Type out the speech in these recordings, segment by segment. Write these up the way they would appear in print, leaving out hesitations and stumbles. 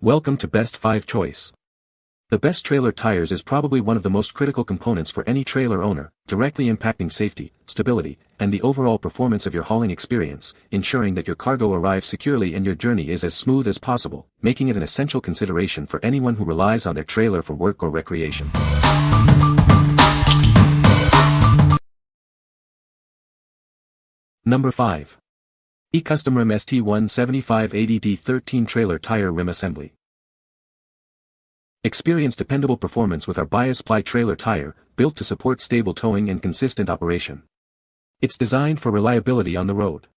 Welcome to Best 5 Choice. The best trailer tires is probably one of the most critical components for any trailer owner, directly impacting safety, stability, and the overall performance of your hauling experience, ensuring that your cargo arrives securely and your journey is as smooth as possible, making it an essential consideration for anyone who relies on their trailer for work or recreation. Number 5. eCustomrim ST17580D 13 Trailer Tire Rim Assembly. Experience dependable performance with our bias-ply trailer tire, built to support stable towing and consistent operation. It's designed for reliability on the road.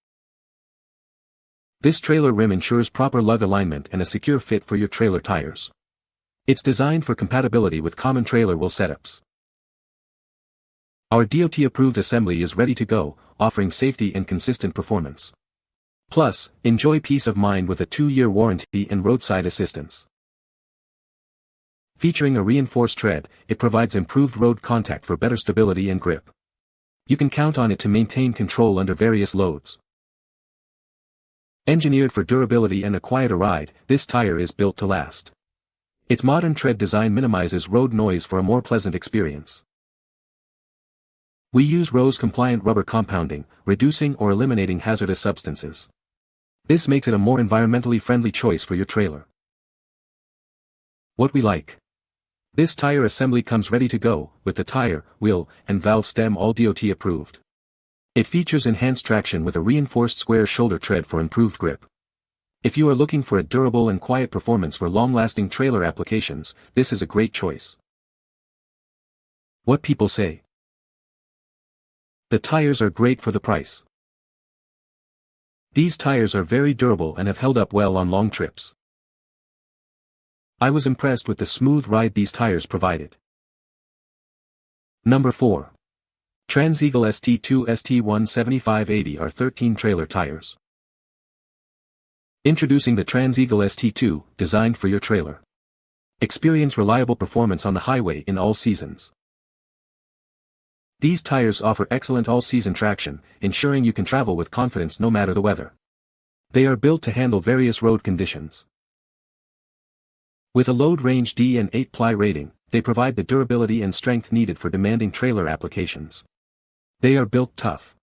This trailer rim ensures proper lug alignment and a secure fit for your trailer tires. It's designed for compatibility with common trailer wheel setups. Our DOT-approved assembly is ready to go, offering safety and consistent performance. Plus, enjoy peace of mind with a 2-year warranty and roadside assistance. Featuring a reinforced tread, it provides improved road contact for better stability and grip. You can count on it to maintain control under various loads. Engineered for durability and a quieter ride, this tire is built to last. Its modern tread design minimizes road noise for a more pleasant experience. We use RoHS-compliant rubber compounding, reducing or eliminating hazardous substances. This makes it a more environmentally friendly choice for your trailer. What we like. This tire assembly comes ready to go, with the tire, wheel, and valve stem all DOT approved. It features enhanced traction with a reinforced square shoulder tread for improved grip. If you are looking for a durable and quiet performance for long-lasting trailer applications, this is a great choice. What people say. The tires are great for the price. These tires are very durable and have held up well on long trips. I was impressed with the smooth ride these tires provided. Number 4. Transeagle ST2 ST17580 R13 Trailer Tires. Introducing the Transeagle ST2, designed for your trailer. Experience reliable performance on the highway in all seasons. These tires offer excellent all-season traction, ensuring you can travel with confidence no matter the weather. They are built to handle various road conditions. With a load range D and 8-ply rating, they provide the durability and strength needed for demanding trailer applications. They are built tough.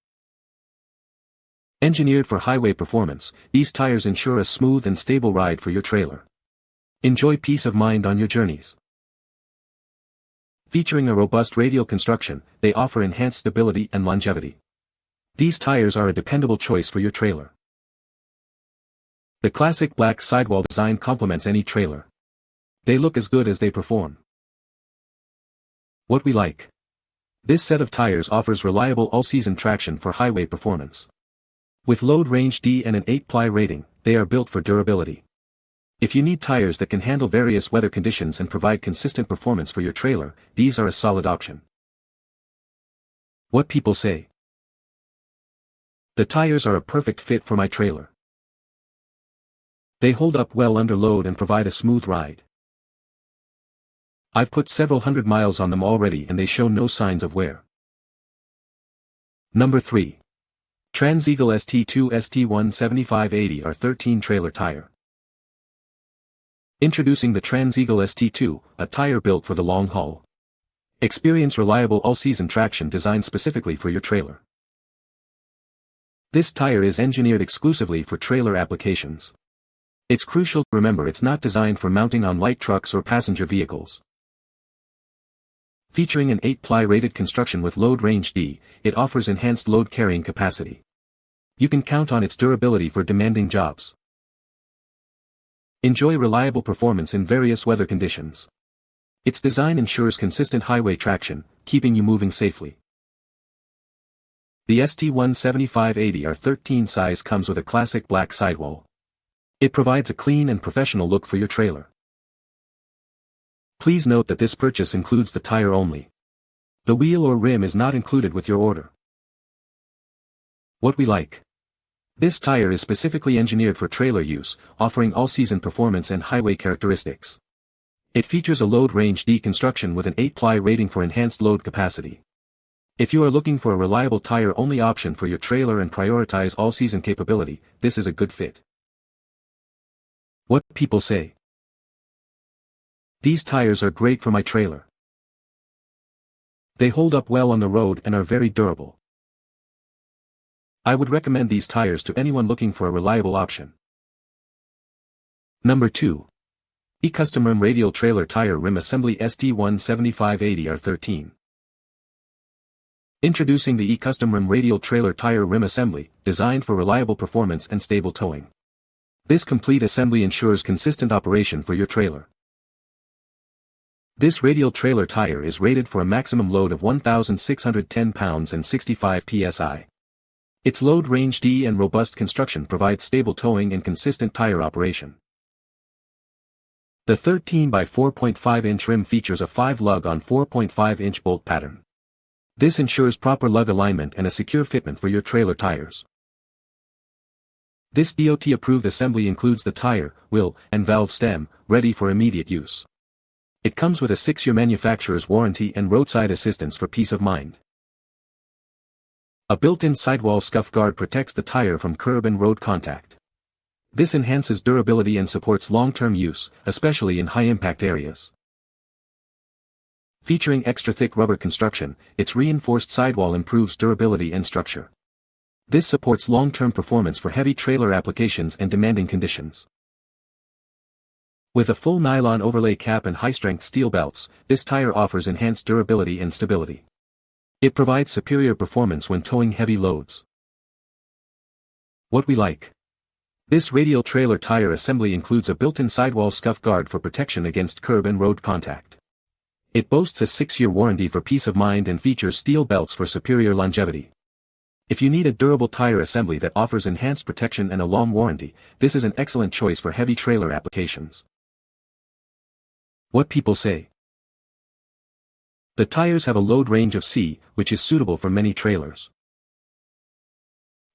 Engineered for highway performance, these tires ensure a smooth and stable ride for your trailer. Enjoy peace of mind on your journeys. Featuring a robust radial construction, they offer enhanced stability and longevity. These tires are a dependable choice for your trailer. The classic black sidewall design complements any trailer. They look as good as they perform. What we like. This set of tires offers reliable all-season traction for highway performance. With load range D and an 8-ply rating, they are built for durability. If you need tires that can handle various weather conditions and provide consistent performance for your trailer, these are a solid option. What people say. The tires are a perfect fit for my trailer. They hold up well under load and provide a smooth ride. I've put several hundred miles on them already and they show no signs of wear. Number 3. Transeagle ST2 ST17580 R13 Trailer Tire. Introducing the Transeagle ST2, a tire built for the long haul. Experience reliable all-season traction designed specifically for your trailer. This tire is engineered exclusively for trailer applications. It's crucial to remember it's not designed for mounting on light trucks or passenger vehicles. Featuring an 8-ply rated construction with load range D, it offers enhanced load carrying capacity. You can count on its durability for demanding jobs. Enjoy reliable performance in various weather conditions. Its design ensures consistent highway traction, keeping you moving safely. The ST17580 R13 size comes with a classic black sidewall. It provides a clean and professional look for your trailer. Please note that this purchase includes the tire only. The wheel or rim is not included with your order. What we like. This tire is specifically engineered for trailer use, offering all-season performance and highway characteristics. It features a load range D construction with an 8-ply rating for enhanced load capacity. If you are looking for a reliable tire-only option for your trailer and prioritize all-season capability, this is a good fit. What people say. These tires are great for my trailer. They hold up well on the road and are very durable. I would recommend these tires to anyone looking for a reliable option. Number 2. eCustomrim Radial Trailer Tire Rim Assembly ST17580R13. Introducing the eCustomrim Radial Trailer Tire Rim Assembly, designed for reliable performance and stable towing. This complete assembly ensures consistent operation for your trailer. This radial trailer tire is rated for a maximum load of 1,610 pounds and 65 psi. Its load range D and robust construction provides stable towing and consistent tire operation. The 13 by 4.5 inch rim features a 5-lug on 4.5 inch bolt pattern. This ensures proper lug alignment and a secure fitment for your trailer tires. This DOT-approved assembly includes the tire, wheel, and valve stem, ready for immediate use. It comes with a 6-year manufacturer's warranty and roadside assistance for peace of mind. A built-in sidewall scuff guard protects the tire from curb and road contact. This enhances durability and supports long-term use, especially in high-impact areas. Featuring extra-thick rubber construction, its reinforced sidewall improves durability and structure. This supports long-term performance for heavy trailer applications and demanding conditions. With a full nylon overlay cap and high-strength steel belts, this tire offers enhanced durability and stability. It provides superior performance when towing heavy loads. What we like. This radial trailer tire assembly includes a built-in sidewall scuff guard for protection against curb and road contact. It boasts a 6-year warranty for peace of mind and features steel belts for superior longevity. If you need a durable tire assembly that offers enhanced protection and a long warranty, this is an excellent choice for heavy trailer applications. What people say. The tires have a load range of C, which is suitable for many trailers.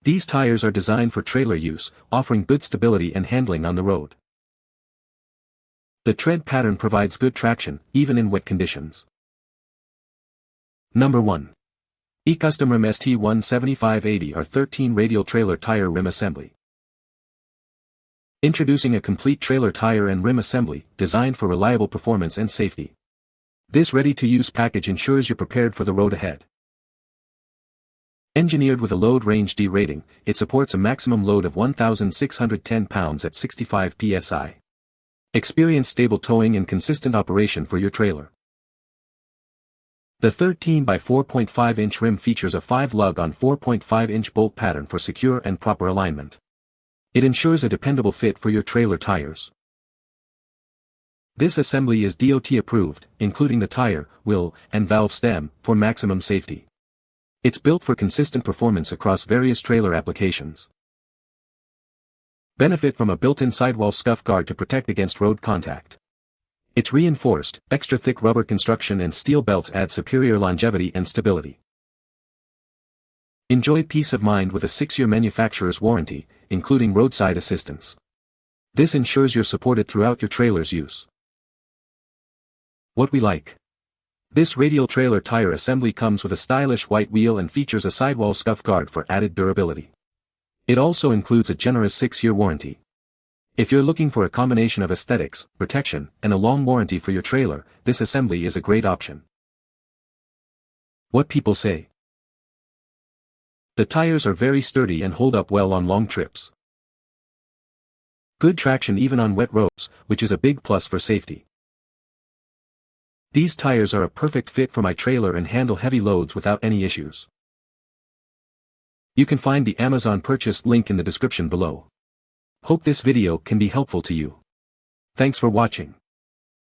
These tires are designed for trailer use, offering good stability and handling on the road. The tread pattern provides good traction, even in wet conditions. Number 1. eCustomrim ST17580R13 Radial Trailer Tire Rim Assembly. Introducing a complete trailer tire and rim assembly, designed for reliable performance and safety. This ready-to-use package ensures you're prepared for the road ahead. Engineered with a load range D rating, it supports a maximum load of 1,610 pounds at 65 psi. Experience stable towing and consistent operation for your trailer. The 13 by 4.5 inch rim features a 5-lug on 4.5 inch bolt pattern for secure and proper alignment. It ensures a dependable fit for your trailer tires. This assembly is DOT approved, including the tire, wheel, and valve stem, for maximum safety. It's built for consistent performance across various trailer applications. Benefit from a built-in sidewall scuff guard to protect against road contact. Its reinforced, extra-thick rubber construction and steel belts add superior longevity and stability. Enjoy peace of mind with a 6-year manufacturer's warranty, including roadside assistance. This ensures you're supported throughout your trailer's use. What we like. This radial trailer tire assembly comes with a stylish white wheel and features a sidewall scuff guard for added durability. It also includes a generous 6-year warranty. If you're looking for a combination of aesthetics, protection, and a long warranty for your trailer, this assembly is a great option. What people say. The tires are very sturdy and hold up well on long trips. Good traction even on wet roads, which is a big plus for safety. These tires are a perfect fit for my trailer and handle heavy loads without any issues. You can find the Amazon purchase link in the description below. Hope this video can be helpful to you. Thanks for watching.